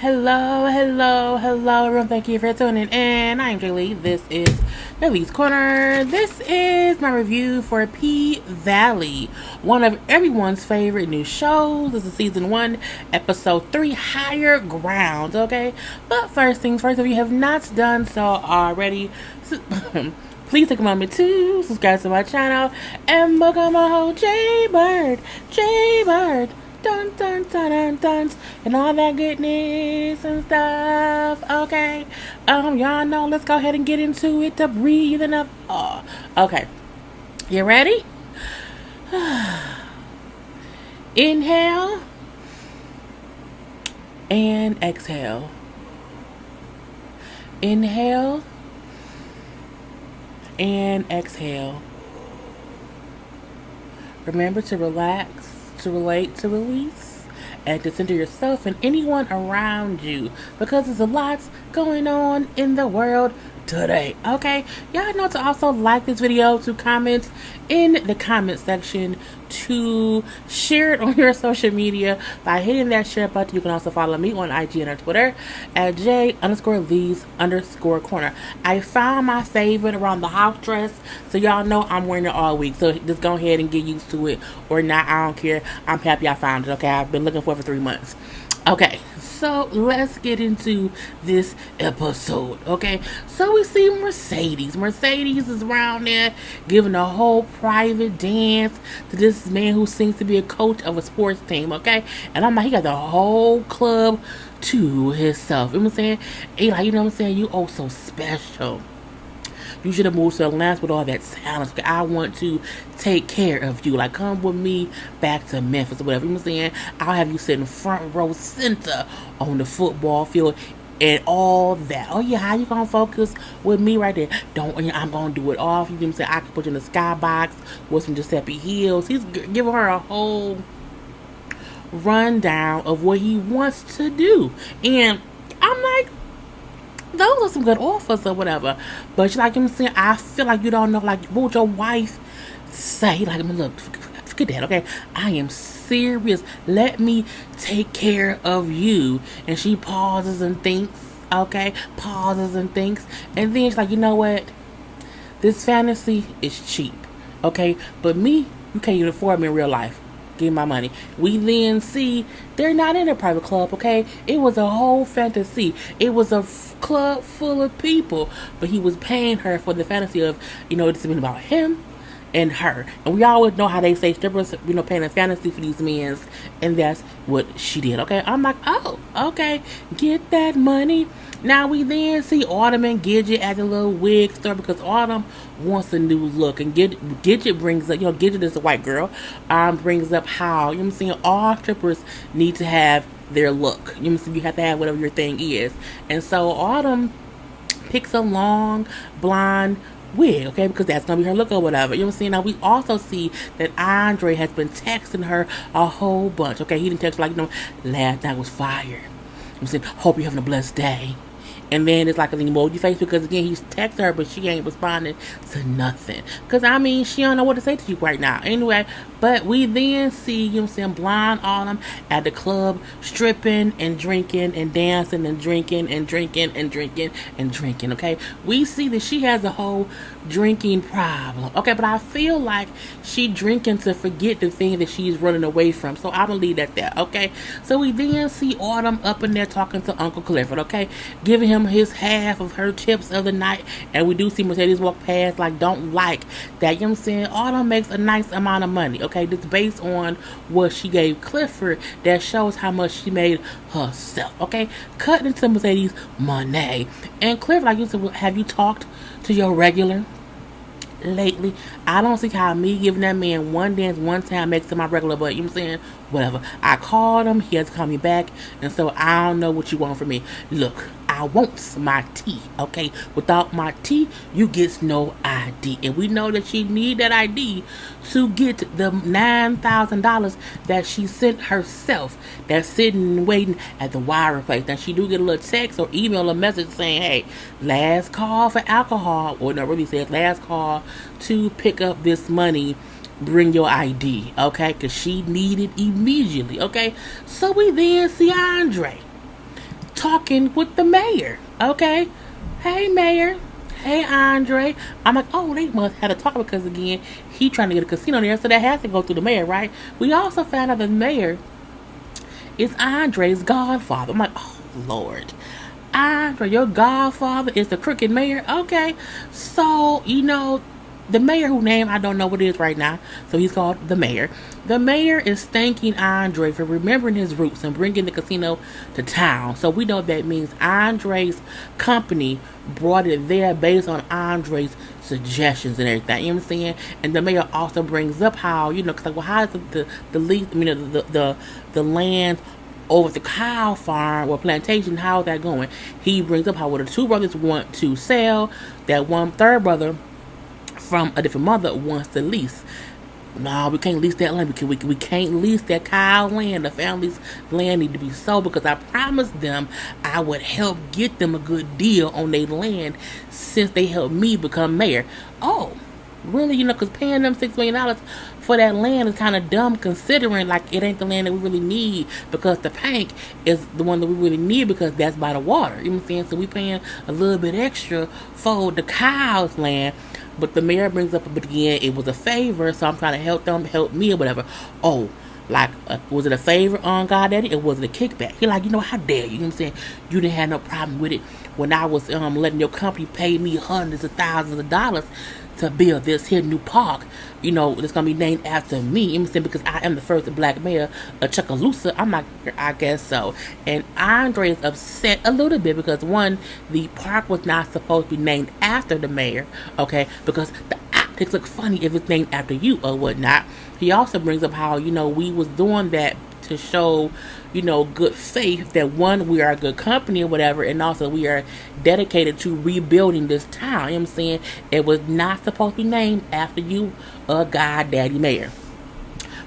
Hello, everyone. Thank you for tuning in. I'm JayLee. This is JLeesCorner. This is my review for P-Valley, one of everyone's favorite new shows. This is season 1, episode 3, Higher Ground. Okay, but first things first, if you have not done so already, please take a moment to subscribe to my channel and become a whole JayBird. Dun dun dun dun dun and all that goodness and stuff. Okay. Y'all know, let's go ahead and get into it to breathe enough. Okay. You ready? Inhale and exhale. Inhale and exhale. Remember to relax, to relate, to release, and to center yourself and anyone around you, because there's a lot going on in the world today. Okay, y'all know to also like this video, to comment in the comment section, to share it on your social media by hitting that share button. You can also follow me on IG and on Twitter at J_Lees_Corner. I found my favorite around the house dress, so y'all know I'm wearing it all week, so just go ahead and get used to it or not. I don't care. I'm happy I found it. Okay, I've been looking for it for 3 months. Okay, so let's get into this episode. Okay, so we see Mercedes. Mercedes is around there giving a whole private dance to this man who seems to be a coach of a sports team. Okay, and I'm like, he got the whole club to himself. You know what I'm saying? He like, you know what I'm saying? You oh so special. You should have moved to Atlanta with all that talent. I want to take care of you. Like, come with me back to Memphis or whatever. You know what I'm saying? I'll have you sitting front row center on the football field and all that. Oh, yeah, how you going to focus with me right there? I'm going to do it all. You know what I'm saying? I can put you in the skybox with some Giuseppe Hills. He's giving her a whole rundown of what he wants to do. And I'm like, those are some good offers or whatever. But like I'm saying, I feel like you don't know, like, what would your wife say? Like, I mean, look, forget that, okay? I am serious. Let me take care of you. And she pauses and thinks, okay? Pauses and thinks. And then she's like, you know what? This fantasy is cheap, okay? But me, you can't even afford me in real life. Give my money. We then see they're not in a private club, okay? It was a whole fantasy. It was a club full of people, but he was paying her for the fantasy of, you know, it's been about him and her. And we always know how they say strippers, you know, paying a fantasy for these men, and that's what she did, okay? I'm like, oh, okay, get that money. Now we then see Autumn and Gidget at the little wig store, because Autumn wants a new look, and Gidget brings up, you know, Gidget is a white girl, brings up how, you know what I'm saying, all strippers need to have their look. You know what I'm saying? You have to have whatever your thing is. And so Autumn picks a long blonde wig, okay, because that's gonna be her look or whatever. You know what I'm saying? Now we also see that Andre has been texting her a whole bunch. Okay, he didn't text like, you know, last night was fire. You know what I'm saying? Hope you're having a blessed day. And then it's like an emoji face, because again, he's texting her, but she ain't responding to nothing. Because I mean, she don't know what to say to you right now. Anyway, but we then see, you know what I'm saying, blonde Autumn at the club, stripping and drinking and dancing and drinking and drinking and drinking and drinking. Okay, we see that she has a whole drinking problem. Okay, but I feel like she drinking to forget the thing that she's running away from. So I'm gonna leave that there. Okay, so we then see Autumn up in there talking to Uncle Clifford. Okay, giving him his half of her tips of the night, and we do see Mercedes walk past, like, don't like that. You know what I'm saying? Autumn makes a nice amount of money, okay? This based on what she gave Clifford, that shows how much she made herself, okay? Cutting into Mercedes' money. And Clifford, like you said, have you talked to your regular lately? I don't see how me giving that man one dance one time makes him my regular, but you know what I'm saying? Whatever. I called him, he has to call me back, and so I don't know what you want from me. Look, I want my tea, okay? Without my tea, you get no ID. And we know that she need that ID to get the $9,000 that she sent herself, that's sitting and waiting at the wire place. Now, she do get a little text or email or message saying, hey, last call for alcohol, or no, really says last call to pick up this money, bring your ID, okay? Because she needed immediately, okay? So we then see Andre talking with the mayor. Okay, hey mayor, hey Andre. I'm like, oh, they must have to talk because again, he trying to get a casino there, so that has to go through the mayor, right? We also found out the mayor is Andre's godfather. I'm like, oh Lord. Andre, your godfather is the crooked mayor? Okay. So, the mayor whose name I don't know what it is right now, so he's called the mayor. The mayor is thanking Andre for remembering his roots and bringing the casino to town. So we know that means Andre's company brought it there based on Andre's suggestions and everything. You know what I'm saying? And the mayor also brings up how, because like, well, how is the lease? The land over the cow farm or plantation, how is that going? He brings up how the two brothers want to sell, that one third brother from a different mother wants to lease. No, we can't lease that land. We can't lease that cow land. The family's land need to be sold because I promised them I would help get them a good deal on their land since they helped me become mayor. Oh, really? Because paying them $6 million for that land is kind of dumb considering like it ain't the land that we really need, because the bank is the one that we really need because that's by the water. You know what I'm saying? So we paying a little bit extra for the cow's land. But the mayor brings up, but again, it was a favor, so I'm trying to help them, help me or whatever. Oh, like, was it a favor on God Daddy? It wasn't a kickback. He like, how dare you? You know what I'm saying? You didn't have no problem with it when I was letting your company pay me hundreds of thousands of dollars to build this here new park. It's going to be named after me. You know what I'm saying? Because I am the first black mayor of Chucalissa. I'm not, I guess so. And Andre is upset a little bit because, one, the park was not supposed to be named after the mayor, okay? Because the optics look funny if it's named after you or whatnot. He also brings up how, we was doing that to show, good faith that, one, we are a good company or whatever, and also we are dedicated to rebuilding this town. You know what I'm saying? It was not supposed to be named after you, God Daddy Mayor.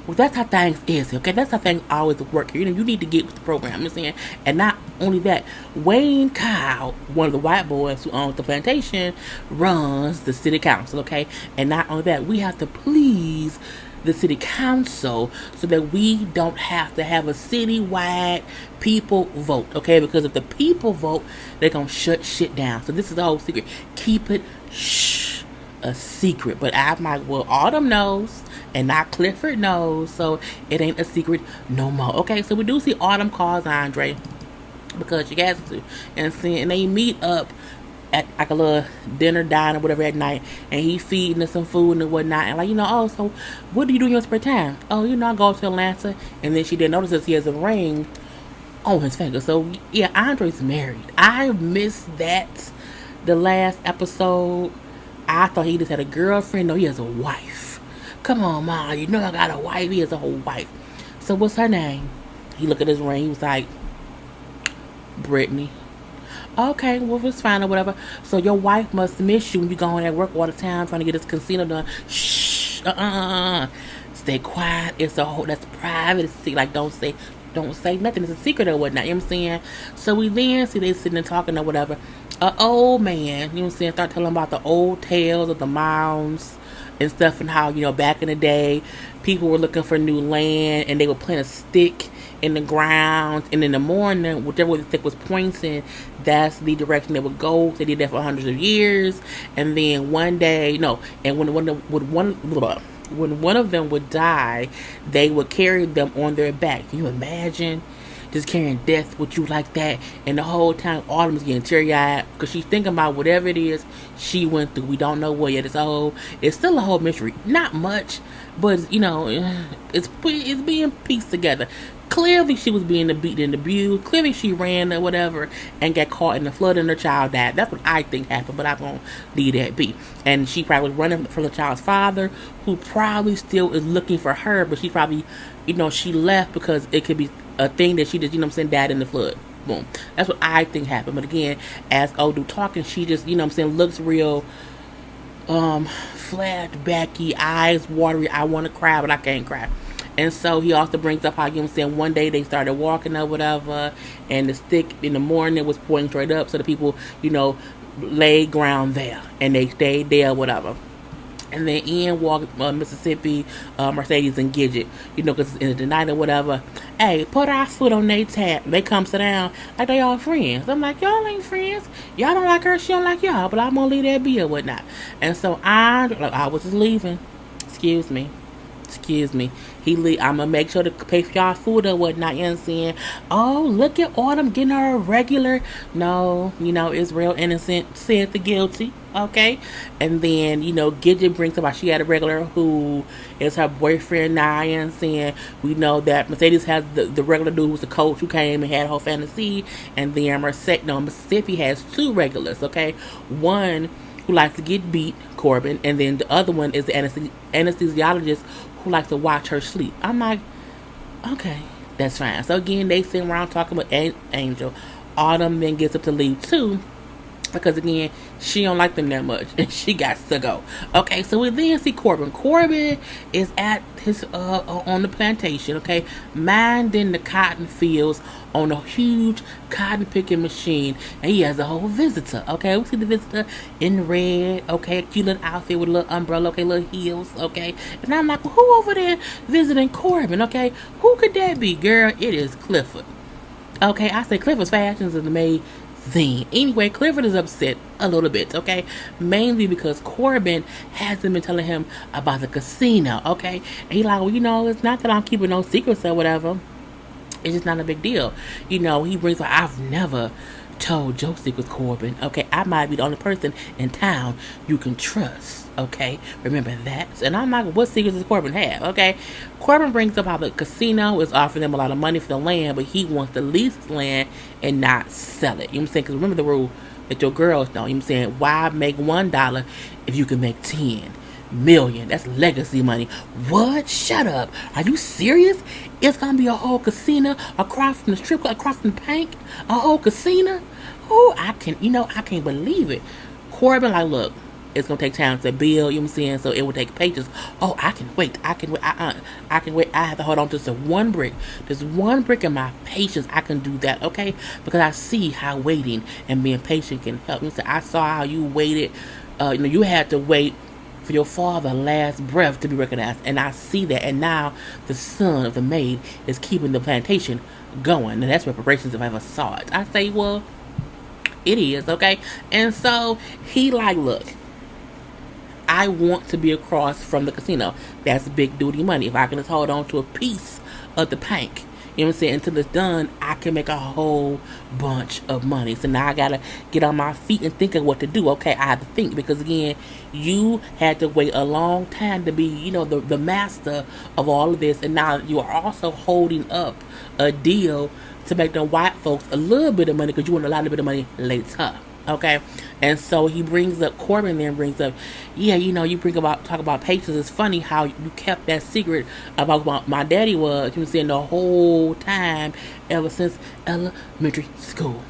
Well, that's how things is, okay? That's how things always work here. You need to get with the program, you know what I'm saying? And not only that, Wayne Kyle, one of the white boys who owns the plantation, runs the city council, okay? And not only that, we have to please the city council so that we don't have to have a citywide people vote, okay? Because if the people vote, they're gonna shut shit down. So this is the whole secret. Keep it a secret. But I'm like, well, Autumn knows and not Clifford knows, so it ain't a secret no more. Okay, so we do see Autumn calls Andre because she has to, and they meet up at like a little dinner, dine or whatever at night, and he feeding her some food and whatnot, and like, oh, so what do you do in your spare time? Oh, I go to Atlanta. And then she didn't notice that he has a ring on his finger. So yeah, Andre's married. I missed that the last episode. I thought he just had a girlfriend. No, he has a wife. Come on, Mom, I got a wife. He has a whole wife. So what's her name? He looked at his ring. He was like, Brittany. Okay, well, it's fine or whatever. So your wife must miss you when you going at work all the time trying to get this casino done. Shh. Stay quiet. It's that's private. It's like don't say nothing. It's a secret or whatnot. You know what I'm saying? So we then see they sitting and talking or whatever. An old man, you know what I'm saying, start telling about the old tales of the mounds and stuff, and how, back in the day, people were looking for new land and they would plant a stick in the ground, and in the morning, whichever way the stick was pointing, that's the direction they would go. They did that for hundreds of years, and then one day, and when one of them would die, they would carry them on their back. Can you imagine just carrying death with you like that? And the whole time, Autumn's getting teary-eyed because she's thinking about whatever it is she went through. We don't know what yet. It's still a whole mystery. Not much, but it's being pieced together. Clearly she was being beaten and abused. Clearly she ran or whatever and got caught in the flood and her child died. That's what I think happened, but I won't leave that be. And she probably was running from the child's father, who probably still is looking for her, but she probably, she left because it could be a thing that she just, died in the flood. Boom. That's what I think happened. But again, as Odu talking, she just, looks real flashbacky, eyes watery. I want to cry, but I can't cry. And so he also brings up how, one day they started walking or whatever, and the stick in the morning was pointing straight up, so the people, laid ground there, and they stayed there or whatever. And then in walk Mississippi, Mercedes, and Gidget. Because it's in the night or whatever. Hey, put our foot on their tab. They come sit down like they all friends. I'm like, y'all ain't friends. Y'all don't like her. She don't like y'all. But I'm going to leave that be or whatnot. And so I was just leaving. Excuse me. I'm gonna make sure to pay for y'all food or whatnot. You know what I'm saying? Oh, look at Autumn getting her a regular. No, it's real innocent, said the guilty. Okay, and then Gidget brings about she had a regular who is her boyfriend now. You know what I'm saying? We know that Mercedes has the regular dude who was the coach who came and had a whole fantasy, and then Mississippi has two regulars. Okay, one who likes to get beat, Corbin, and then the other one is the anesthesiologist who likes to watch her sleep. I'm like, okay, that's fine. So again, they sit around talking about Angel. Autumn then gets up to leave too, because again, she don't like them that much, and she got to go. Okay, so we then see Corbin. Corbin is at his on the plantation. Okay, minding the cotton fields on a huge cotton picking machine, and he has a whole visitor. Okay, we see the visitor in red. Okay, cute little outfit with a little umbrella. Okay, little heels. Okay, and I'm like, well, who over there visiting Corbin? Okay, who could that be, girl? It is Clifford. Okay, I say Clifford's fashions are amazing. Anyway, Clifford is upset a little bit, okay? Mainly because Corbin hasn't been telling him about the casino, okay? And he's like, well, it's not that I'm keeping no secrets or whatever. It's just not a big deal. He brings like, I've never told your secrets, Corbin. Okay, I might be the only person in town you can trust. Okay, remember that. And I'm like, what secrets does Corbin have? Okay, Corbin brings up how the casino is offering them a lot of money for the land, but he wants to lease the land and not sell it. You know what I'm saying? Because remember the rule that your girls know. You know what I'm saying? Why make $1 if you can make 10 million? That's legacy money. What? Shut up. Are you serious? It's gonna be a whole casino across from the strip club, across from the bank, a whole casino. Oh, I can't believe it. Corbin, like, look, it's gonna take time to build. You know what I'm saying? So it will take pages. Oh, I can wait. I can wait. I can wait. I have to hold on to just one brick. There's one brick in my patience. I can do that. Okay, because I see how waiting and being patient can help. So I saw how you waited. You had to wait for your father's last breath to be recognized, and I see that. And now the son of the maid is keeping the plantation going, and that's reparations if I ever saw it. I say, well, it is, okay? And so he like, look, I want to be across from the casino. That's big duty money. If I can just hold on to a piece of the bank, you know what I'm saying, until it's done, I can make a whole bunch of money. So now I gotta get on my feet and think of what to do. Okay, I have to think, because again, you had to wait a long time to be, the master of all of this, and now you are also holding up a deal to make them white folks a little bit of money, because you want a lot of bit of money later. Okay, and so Corbin then brings up, yeah, you talk about patience. It's funny how you kept that secret about what my daddy was, saying, the whole time ever since elementary school.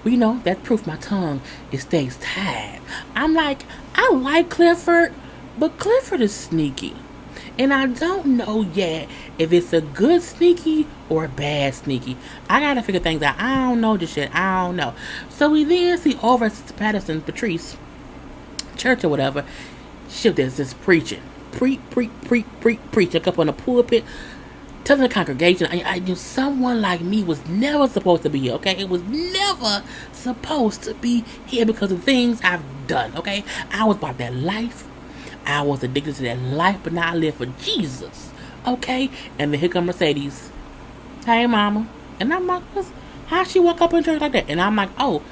Well, that's proof my tongue, it stays tied. I'm like, I like Clifford, but Clifford is sneaky. And I don't know yet if it's a good sneaky or a bad sneaky. I gotta figure things out. I don't know this shit. I don't know. So we then see over at Sister Patterson, Patrice, church or whatever. She was just preaching. Preach. Up on the pulpit. Telling the congregation, I knew someone like me was never supposed to be here, okay? It was never supposed to be here because of things I've done, okay? I was about that life. I was addicted to that life, but now I live for Jesus. Okay? And then here come Mercedes. Hey, mama. And I'm like, how she walk up in church like that? And I'm like, oh,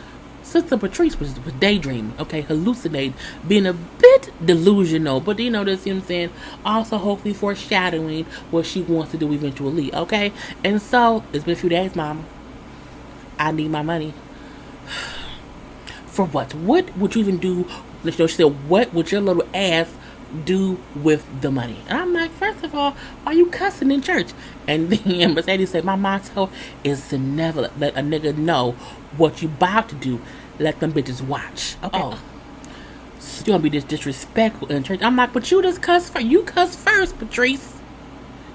Sister Patrice was daydreaming, okay? Hallucinating, being a bit delusional. But this, you know what I'm saying? Also, hopefully foreshadowing what she wants to do eventually, okay? And so, it's been a few days, mama. I need my money. For what? What would you even do? She said, what would your little ass do with the money? And I'm like, first of all, why you cussing in church? And then Mercedes said, my motto is to never let a nigga know what you about to do. Let them bitches watch. Okay. Oh. So you gonna be this disrespectful in church? I'm like, but you just cuss first. You cuss first, Patrice.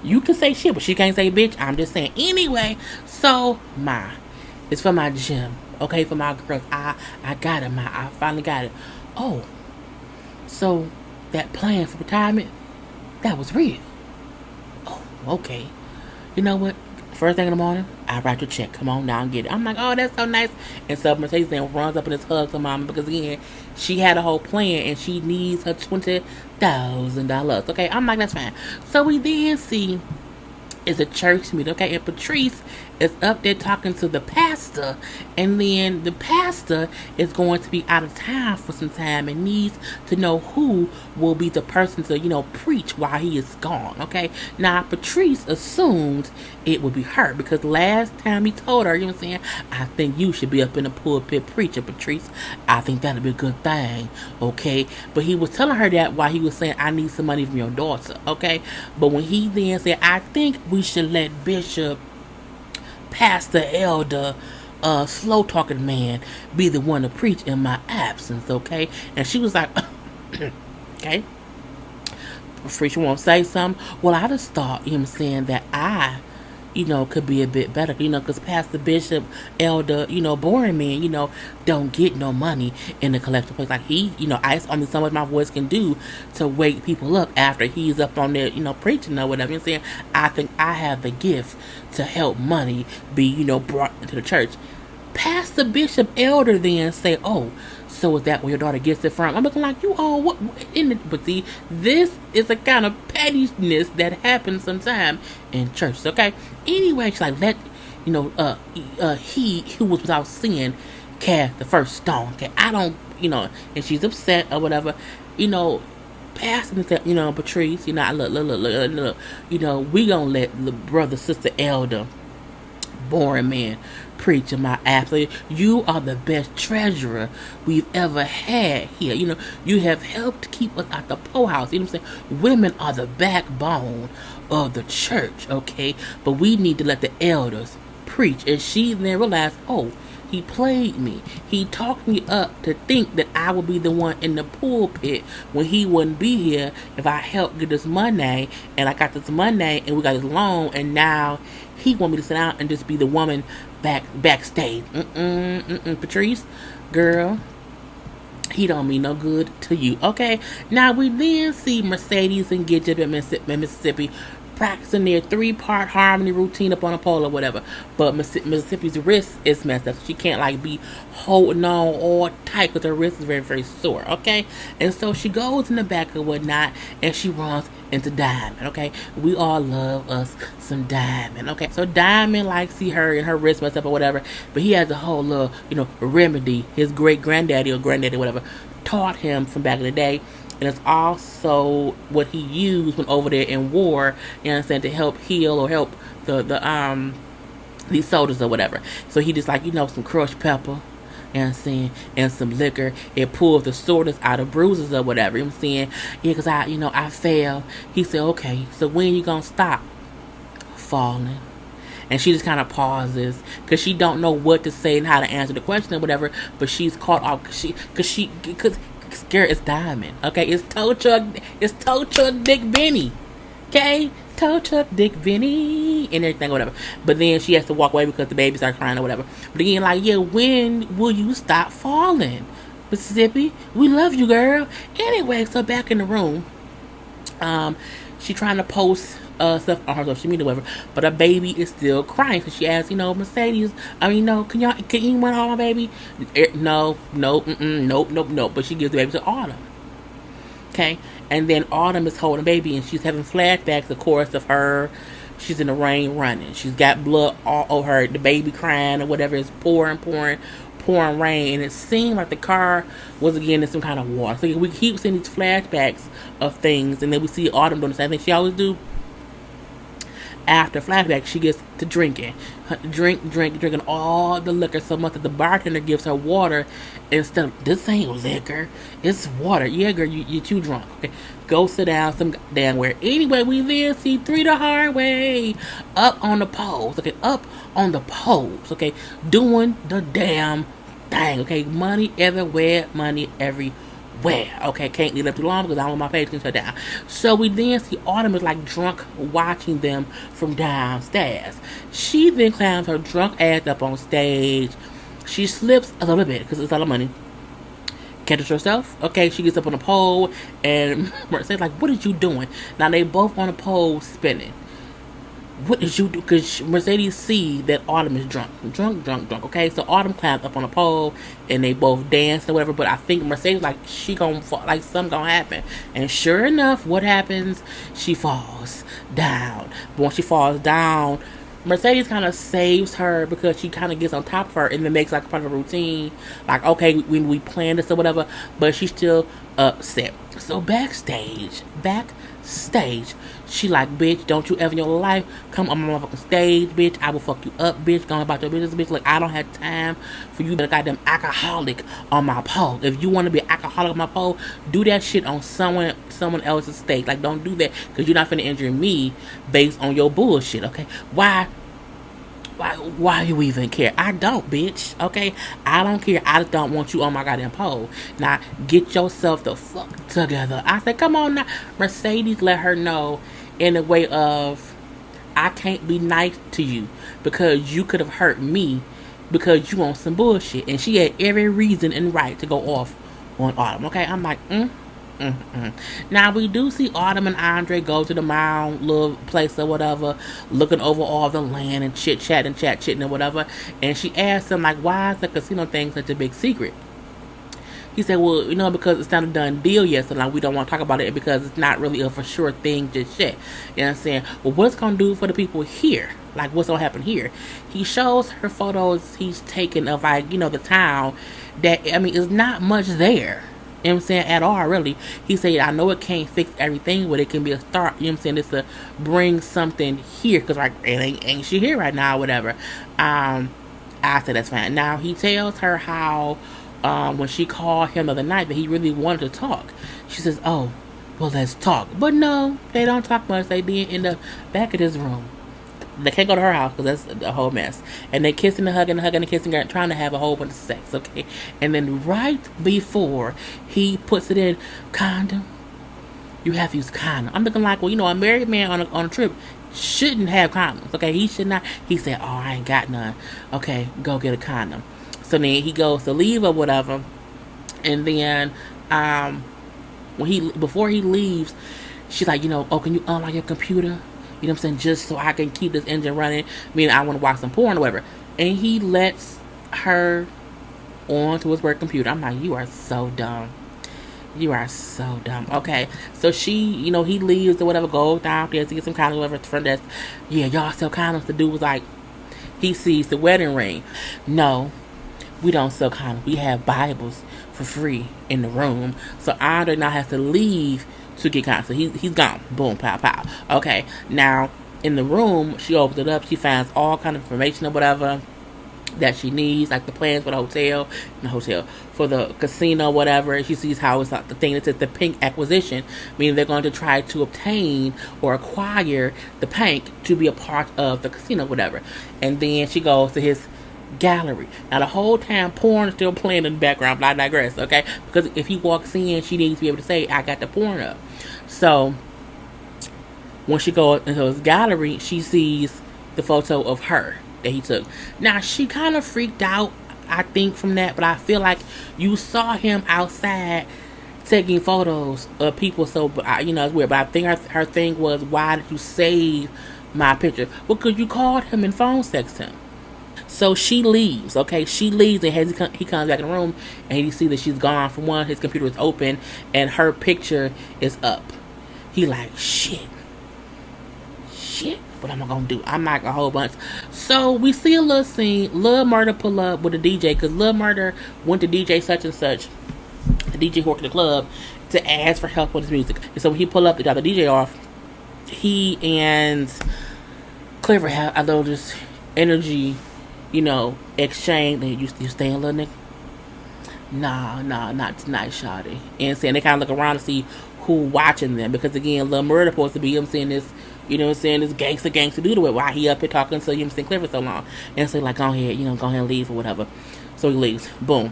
You can say shit, but she can't say bitch. I'm just saying. Anyway, so it's for my gym. Okay, for my girls. I got it, I finally got it. Oh, so that plan for retirement, that was real. Oh, okay. You know what? First thing in the morning, I write your check. Come on now and get it. I'm like, oh, that's so nice. And so Mercedes then runs up and just hugs her mama because again, she had a whole plan and she needs her $20,000. Okay, I'm like, that's fine. So we then see is a church meeting, okay? And Patrice is up there talking to the pastor, and then the pastor is going to be out of town for some time and needs to know who will be the person to, preach while he is gone, okay? Now, Patrice assumed it would be her because last time he told her, I think you should be up in the pulpit preaching, Patrice. I think that'd be a good thing, okay? But he was telling her that while he was saying, I need some money from your daughter, okay? But when he then said, I think we should let Bishop, pastor, elder, slow talking man be the one to preach in my absence, okay? And she was like, okay, preacher won't say something. Well, I just thought, that I, could be a bit better, because pastor, bishop, elder, boring man, don't get no money in the collective place. Like it's only so much my voice can do to wake people up after he's up on there, preaching or whatever. I think I have the gift to help money be, brought into the church. Pastor, bishop, elder then say, oh, so is that where your daughter gets it from? I'm looking like, you all, what in it? But see, this is a kind of pettiness that happens sometimes in churches, okay? Anyway, she's like, let, he who was without sin cast the first stone, okay? I don't, and she's upset or whatever, Pastor said, Patrice, look, we gonna let the brother, sister, elder, boring man preach in my absence. You are the best treasurer we've ever had here. You have helped keep us at the poorhouse. Women are the backbone of the church, okay? But we need to let the elders preach. And she then realized, oh, he played me. He talked me up to think that I would be the one in the pulpit when he wouldn't be here if I helped get this money. And I got this money and we got this loan, and now he want me to sit down and just be the woman backstage. Patrice, girl, he don't mean no good to you, okay? Now we then see Mercedes and Gidget in Mississippi practicing their 3-part harmony routine up on a pole or whatever. But Mississippi's wrist is messed up. She can't be holding on all tight because her wrist is very, very sore, okay? And so she goes in the back or whatnot and she runs into Diamond, okay? We all love us some Diamond, okay? So Diamond see her and her wrist messed up or whatever, but he has a whole little, remedy his great granddaddy or granddaddy or whatever taught him from back in the day. And it's also what he used when over there in war, to help heal or help the these soldiers or whatever. So he just some crushed pepper, and some liquor. It pulls the soreness out of bruises or whatever. Yeah, because I fell. He said, okay, so when you gonna stop falling? And she just kind of pauses because she don't know what to say and how to answer the question or whatever. But she's caught off because scared. It's Diamond, okay? It's tow truck Dick Benny, okay? Tow truck Dick Benny and everything or whatever. But then she has to walk away because the baby starts crying or whatever. But again, when will you stop falling, Mississippi? We love you, girl. Anyway, so back in the room, she trying to post stuff on her social media, whatever, but her baby is still crying. So she asks, Mercedes, can anyone hold my baby? No, nope. But she gives the baby to Autumn. Okay, and then Autumn is holding the baby, and she's having flashbacks, of course, of her. She's in the rain running. She's got blood all over her. The baby crying or whatever is pouring rain, and it seemed like the car was again in some kind of water. So we keep seeing these flashbacks of things, and then we see Autumn doing the same thing she always do. After flashback, she gets to drinking all the liquor so much that the bartender gives her water instead of, this ain't liquor, it's water. Yeah, girl, you're too drunk. Okay, go sit down some damn where. Anyway, we then see 3 the hard way up on the poles. Okay, doing the damn thing. Okay, money everywhere. Okay, can't leave up too long because I don't want my page to shut down. So we then see Autumn is drunk watching them from downstairs. She then climbs her drunk ass up on stage. She slips a little bit because it's a lot of money. catches herself. Okay, she gets up on the pole, and Mercedes like, "What are you doing?" Now they both on the pole spinning. What did you do? Because Mercedes see that Autumn is drunk. Okay, so Autumn climbs up on a pole, and they both dance or whatever. But I think Mercedes like she gonna fall, like something gonna happen. And sure enough, what happens? She falls down. But when she falls down, Mercedes kind of saves her because she kind of gets on top of her and then makes like part of a routine. Like, okay, we planned this or whatever, but she's still upset. So backstage, she like, bitch, don't you ever in your life come on my motherfucking stage, bitch. I will fuck you up, bitch. Going about your business, bitch. Like, I don't have time for you to be a goddamn alcoholic on my pole. If you want to be an alcoholic on my pole, do that shit on someone else's stage. Like, don't do that because you're not finna injure me based on your bullshit, okay? Why you even care? I don't, bitch. Okay? I don't care. I just don't want you on my goddamn pole. Now, get yourself the fuck together. I said, come on now. Mercedes let her know in a way of, I can't be nice to you because you could have hurt me because you on some bullshit. And she had every reason and right to go off on Autumn. Okay? I'm like, Now we do see Autumn and Andre go to the mound little place or whatever, looking over all the land and chitting and whatever. And she asked him like, why is the casino thing such a big secret? He said, well, because it's not a done deal yet, so like we don't want to talk about it because it's not really a for sure thing just yet. You know what I'm saying? Well, what's gonna do for the people here? Like, what's gonna happen here? He shows her photos he's taken of like, the town that, is not much there. You know what I'm saying? At all, really. He said, I know it can't fix everything, but it can be a start. You know what I'm saying? It's to bring something here. Because, like, ain't she here right now or whatever. I said, that's fine. Now, he tells her how, when she called him the other night, that he really wanted to talk. She says, oh, well, let's talk. But no, they don't talk much. They be in the back of this room. They can't go to her house because that's a whole mess. And they kissing and hugging and kissing, trying to have a whole bunch of sex, okay? And then right before he puts it in, condom, you have to use condom. I'm looking like, well, a married man on a trip shouldn't have condoms, okay? He should not. He said, oh, I ain't got none. Okay, go get a condom. So then he goes to leave or whatever. And then before he leaves, she's like, oh, can you unlock your computer? You know what I'm saying? Just so I can keep this engine running. I want to watch some porn or whatever. And he lets her onto his work computer. I'm like, you are so dumb. You are so dumb. Okay. So she, he leaves or whatever, goes downstairs to get some condoms or whatever. Front desk. Yeah, y'all sell condoms. The dude was like, he sees the wedding ring. No, we don't sell condoms. We have Bibles for free in the room. So Andre now has to leave to get condoms. So he's gone. Boom, pow, pow. Okay. Now, in the room, she opens it up. She finds all kind of information or whatever that she needs, like the plans for the hotel, for the casino, whatever. She sees how it's like the thing that says the pink acquisition, meaning they're going to try to obtain or acquire the pink to be a part of the casino, whatever. And then she goes to his gallery. Now the whole time porn is still playing in the background, but I digress, okay? Because if he walks in, she needs to be able to say, I got the porn up. So when she goes into his gallery, she sees the photo of her that he took. Now she kind of freaked out, I think, from that, but I feel like you saw him outside taking photos of people, so it's weird. But I think her thing was, why did you save my picture? Well, because you called him and phone sexed him. So she leaves, okay? She leaves, and he comes back in the room, and he sees that she's gone. For one, his computer is open, and her picture is up. He like, shit, what am I gonna do? I'm like a whole bunch. So we see a little scene. Lil Murder pull up with a DJ, because Lil Murder went to DJ such and such, the DJ who worked in the club, to ask for help with his music. And so when he pull up to drop the DJ off, he and Clifford have a little just energy, exchange. You staying, little nigga? Nah, not tonight, shawty. And saying they kind of look around to see who watching them, because again, Lil Murder supposed to be this, this gangster dude with why he up here talking to Clifford so long. And so like, go ahead and leave or whatever. So he leaves. Boom.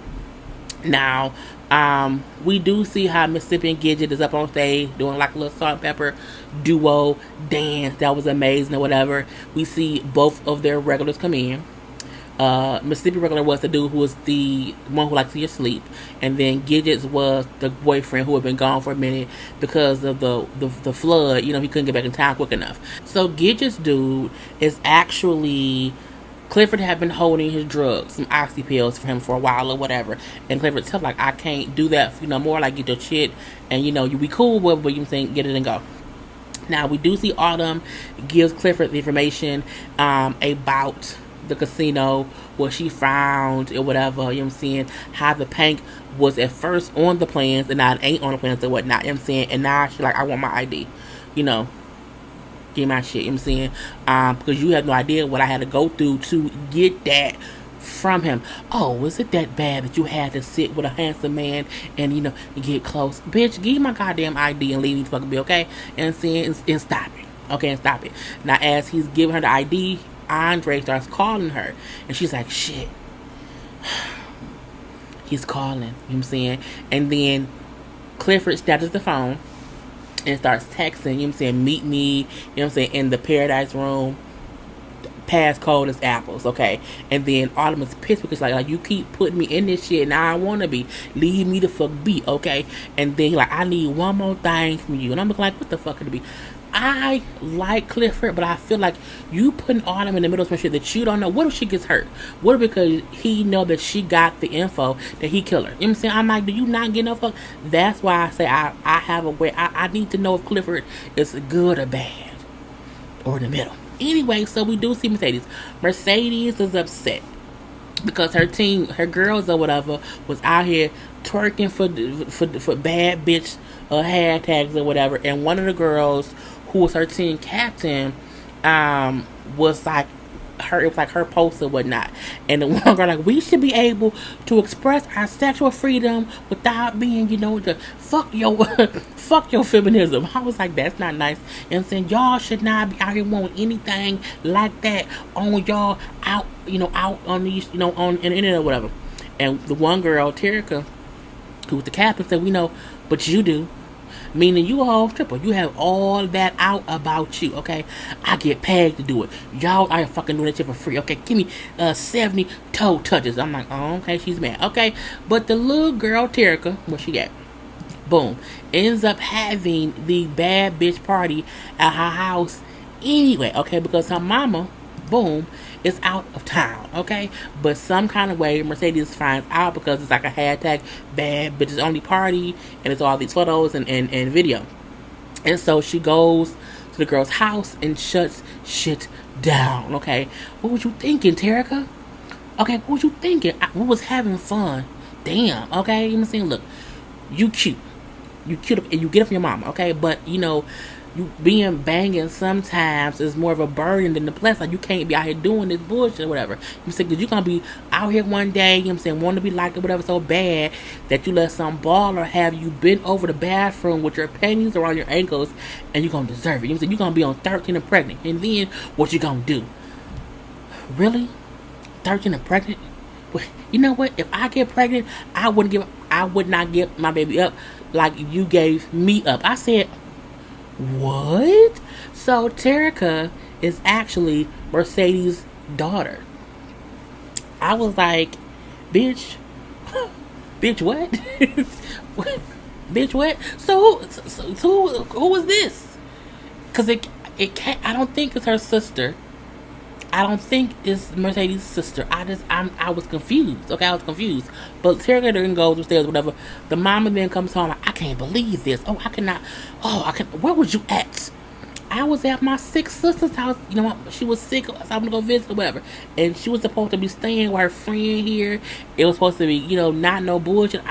Now, we do see how Mississippi and Gidget is up on stage doing like a little salt and pepper duo dance. That was amazing or whatever. We see both of their regulars come in. Mississippi Regular was the dude who was the one who liked to see you sleep, and then Gidgets was the boyfriend who had been gone for a minute because of the flood. You know, he couldn't get back in town quick enough. So Gidgets dude is actually Clifford had been holding his drugs, some oxy pills for him for a while or whatever. And Clifford told like, I can't do that for you no more. Like, get your shit and, you know, you be cool with it, but you think get it and go. Now, we do see Autumn gives Clifford the information about the casino, what she found or whatever, you know what I'm saying? How the Pank was at first on the plans and now it ain't on the plans or whatnot, you know what I'm saying? And now she's like, I want my ID, you know. Get my shit, you know what I'm saying? Because you have no idea what I had to go through to get that from him. Oh, was it that bad that you had to sit with a handsome man and, you know, get close? Bitch, give me my goddamn ID and leave me the fucking be, okay? And saying, and stop it. Okay, and stop it. Now, as he's giving her the ID, Andre starts calling her. And she's like, shit. He's calling, you know what I'm saying? And then Clifford snatches the phone and starts texting, you know what I'm saying, meet me, you know what I'm saying, in the Paradise Room. Passcode is apples, okay? And then Autumn is pissed because like you keep putting me in this shit and I don't want to be. Leave me the fuck be, okay? And then like, I need one more thing from you. And I'm like, what the fuck could it be? I like Clifford, but I feel like you putting Autumn in the middle of some shit that you don't know. What if she gets hurt? What if because he know that she got the info that he killed her? You know what I'm saying? I'm like, do you not get no fuck? That's why I say I have a way. I need to know if Clifford is good or bad. Or in the middle. Anyway, so we do see Mercedes. Mercedes is upset because her team, her girls or whatever, was out here twerking for bad bitch hashtags or whatever, and one of the girls who was her team captain was like her, it was like her post or whatnot, and the one girl like, we should be able to express our sexual freedom without being, you know, the fuck your feminism. I was like, that's not nice. And saying y'all should not be out here wanting anything like that on y'all out, you know, out on these, you know, on the internet or whatever. And the one girl, Terica, who was the captain, said, we know, but you do. Meaning you a whole stripper. You have all that out about you, okay? I get paid to do it. Y'all are fucking doing that shit for free, okay? Give me 70 toe touches. I'm like, oh, okay, she's mad, okay? But the little girl, Terica, where she at? Boom. Ends up having the bad bitch party at her house anyway, okay? Because her mama, boom, is out of town, okay? But some kind of way Mercedes finds out because it's like a hashtag bad bitches only party and it's all these photos and video. And so she goes to the girl's house and shuts shit down, okay? What was you thinking, Terica? Okay, what was you thinking? We was having fun. Damn, okay? You know what I'm saying? Look, you cute. You cute and you get it from your mama, okay? But, you know, you being banging sometimes is more of a burden than the plus. Like, you can't be out here doing this bullshit or whatever. You say, because you're going to be out here one day, you know what I'm saying, want to be liked or whatever so bad that you let some baller have you bent over the bathroom with your panties around your ankles and you're going to deserve it. You know what I'm saying? You're going to be on 13 and pregnant. And then what you going to do? Really? 13 and pregnant? Well, you know what? If I get pregnant, I would not give my baby up like you gave me up. I said, what? So Terica is actually Mercedes' daughter. I was like, bitch, bitch, what? Bitch, what? So who was this? Because it can't. I don't think it's her sister. I don't think it's Mercedes' sister. I was confused. Okay, I was confused. But Terica then goes upstairs, whatever. The mama then comes home like, I can't believe this. Oh, I cannot. Oh, I can. Where was you at? I was at my sick sister's house. You know, she was sick, so I'm gonna go visit or whatever. And she was supposed to be staying with her friend here. It was supposed to be, you know, not no bullshit.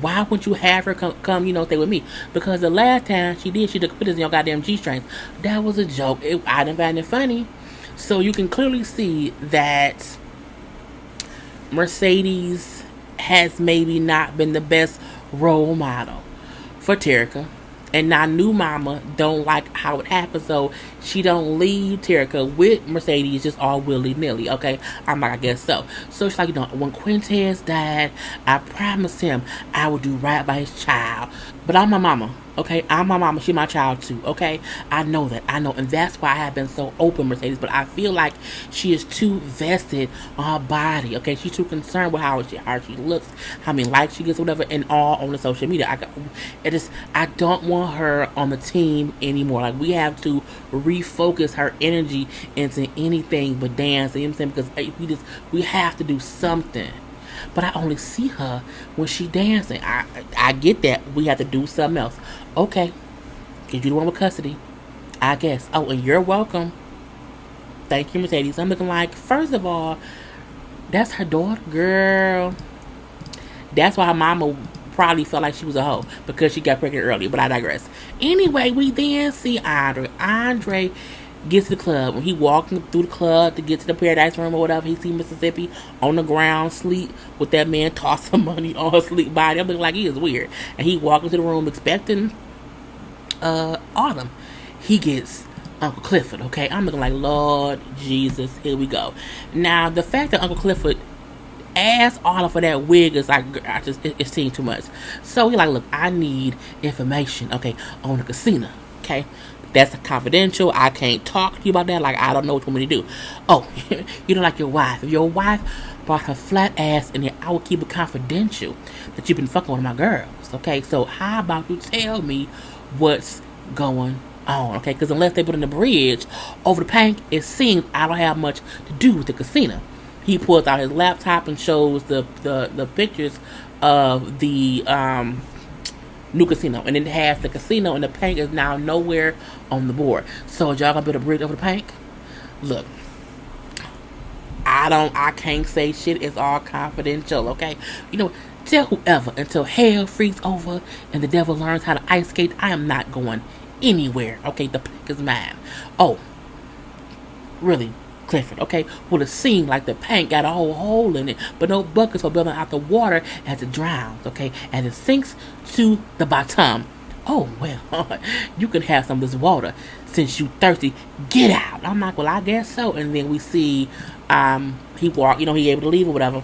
Why wouldn't you have her come, you know, stay with me? Because the last time she did, she took pictures in your goddamn G-strings. That was a joke. I didn't find it funny. So you can clearly see that Mercedes has maybe not been the best role model for Terica. And now new mama don't like how it happened, so she don't leave Terica with Mercedes just all willy-nilly, okay? I'm like, I guess so. So she's like, you know, when Quintez died, I promised him I would do right by his child. But I'm my mama. Okay, I'm my mama. She my child too. Okay, I know that. I know, and that's why I have been so open, Mercedes. But I feel like she is too vested on her body. Okay, she's too concerned with how she looks, how many likes she gets, whatever, and all on the social media. I don't want her on the team anymore. Like, we have to refocus her energy into anything but dancing. You know what I'm saying? Because we have to do something. But I only see her when she dancing. I get that. We have to do something else. Okay. Because you the one with custody. I guess. Oh, and you're welcome. Thank you, Mercedes. I'm looking like, first of all, that's her daughter, girl. That's why her mama probably felt like she was a hoe. Because she got pregnant early. But I digress. Anyway, we then see Andre. Andre gets to the club. When he walking through the club to get to the Paradise Room or whatever, he see Mississippi on the ground sleep with that man tossing money on her sleep body. I'm looking like he is weird. And he walking to the room expecting Autumn. He gets Uncle Clifford. Okay, I'm looking like, Lord Jesus, here we go. Now the fact that Uncle Clifford asked Autumn for that wig is like, it seemed too much. So he like, look, I need information, okay, on the casino. Okay, that's confidential. I can't talk to you about that. Like, I don't know what you want me to do. Oh, you don't like your wife. If your wife brought her flat ass in here, I would keep it confidential that you've been fucking one of my girls. Okay, so how about you tell me what's going on? Okay, because unless they put in the bridge over the paint, it seems I don't have much to do with the casino. He pulls out his laptop and shows the pictures of the new casino, and it has the casino, and the paint is now nowhere on the board. So y'all gonna build a bridge over the paint? Look, I can't say shit. It's all confidential, okay? You know, tell whoever until hell freezes over and the devil learns how to ice skate. I am not going anywhere, okay? The paint is mine. Oh, really, Clifford, okay? Would have seemed like the paint got a whole hole in it, but no buckets for building out the water as it drowns, okay? As it sinks to the bottom. Oh, well, you can have some of this water since you thirsty. Get out. I'm like, well, I guess so. And then we see he walked, he able to leave or whatever.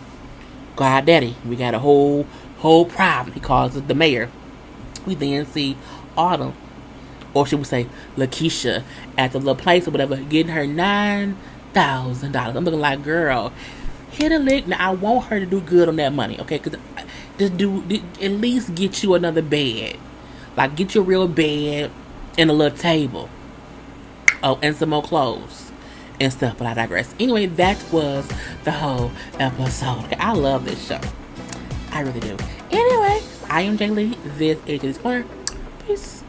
God daddy, we got a whole problem. He calls it the mayor. We then see Autumn, or should we say Lakeisha, at the little place or whatever, getting her $9,000. I'm looking like, girl, hit a lick. Now, I want her to do good on that money, okay? Because at least get you another bed. Like, get you a real bed and a little table. Oh, and some more clothes and stuff, but I digress. Anyway, that was the whole episode. Okay, I love this show. I really do. Anyway, I am Jay Lee. This is JLeesCorner. Peace.